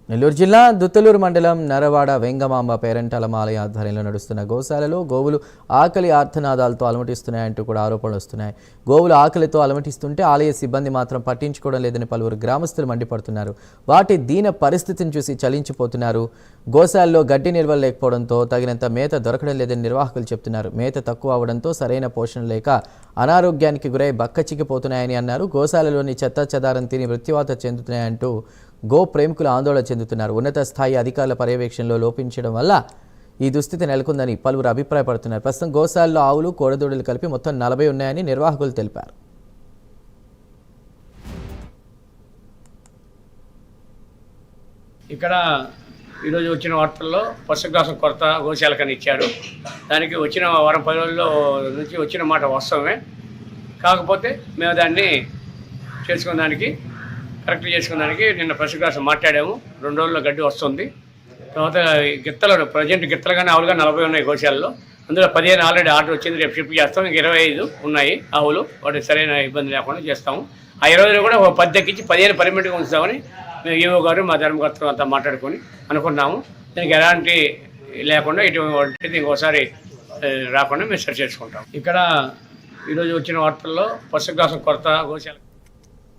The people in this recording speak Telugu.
నెల్లూరు జిల్లా దుత్తలూరు మండలం నరవాడ వెంగమాంబ పేరంటాలమ్మ ఆలయ ఆధ్వర్యంలో నడుస్తున్న గోశాలలో గోవులు ఆకలి ఆర్తనాదాలతో అలమటిస్తున్నాయంటూ కూడా ఆరోపణలు వస్తున్నాయి. గోవులు ఆకలితో అలమటిస్తుంటే ఆలయ సిబ్బంది మాత్రం పట్టించుకోవడం లేదని పలువురు గ్రామస్తులు మండిపడుతున్నారు. వాటి దీన పరిస్థితిని చూసి చలించిపోతున్నారు. గోశాలలో గడ్డి నిల్వలు లేకపోవడంతో తగినంత మేత దొరకడం లేదని నిర్వాహకులు చెప్తున్నారు. మేత తక్కువ అవడంతో సరైన పోషణ లేక అనారోగ్యానికి గురై బక్కచిక్కిపోతున్నాయని అన్నారు. గోశాలలోని చెత్త చెదారం తిని మృత్యువాత చెందుతున్నాయంటూ గో ప్రేమికులు ఆందోళన చెందుతున్నారు. ఉన్నత స్థాయి అధికారుల పర్యవేక్షణలో లోపించడం వల్ల ఈ దుస్థితి నెలకొందని పలువురు అభిప్రాయపడుతున్నారు. ప్రస్తుతం గోశాలలో ఆవులు కోడదూడలు కలిపి మొత్తం 40 ఉన్నాయని నిర్వాహకులు తెలిపారు. ఇక్కడ ఈరోజు వచ్చిన వార్తల్లో పశుగ్రాసం కొరత గోశాలకని ఇచ్చారు. దానికి వచ్చిన వారం 10 రోజుల్లో నుంచి వచ్చిన మాట వాస్తవమే. కాకపోతే మేము దాన్ని చేసుకునేదానికి కరెక్ట్ చేసుకునేదానికి నిన్న పశుగ్రాసం మాట్లాడాము. 2 రోజుల్లో గడ్డి వస్తుంది. తర్వాత గిత్తలు ప్రజెంట్ గిత్తలు కానీ ఆవులుగా 40 ఉన్నాయి గోశాలలో. అందులో 15 ఆల్రెడీ ఆర్డర్ వచ్చింది, రేపు షిఫ్ట్ చేస్తాం. ఇంక 25 ఉన్నాయి ఆవులు. వాటికి సరైన ఇబ్బంది లేకుండా చేస్తాము. ఆ 20 కూడా ఒక 10 ఎక్కించి 15 పర్మిట్గా ఉంచుతామని మేము ఈవో గారు మా ధర్మకర్తలు అంతా మాట్లాడుకొని అనుకున్నాము. దీనికి ఎలాంటి లేకుండా ఇటువంటి ఇంకోసారి రాకుండా మేము సెట్ చేసుకుంటాం. ఇక్కడ ఈరోజు వచ్చిన వార్తల్లో పశుగ్రాసం కొరత గోశాల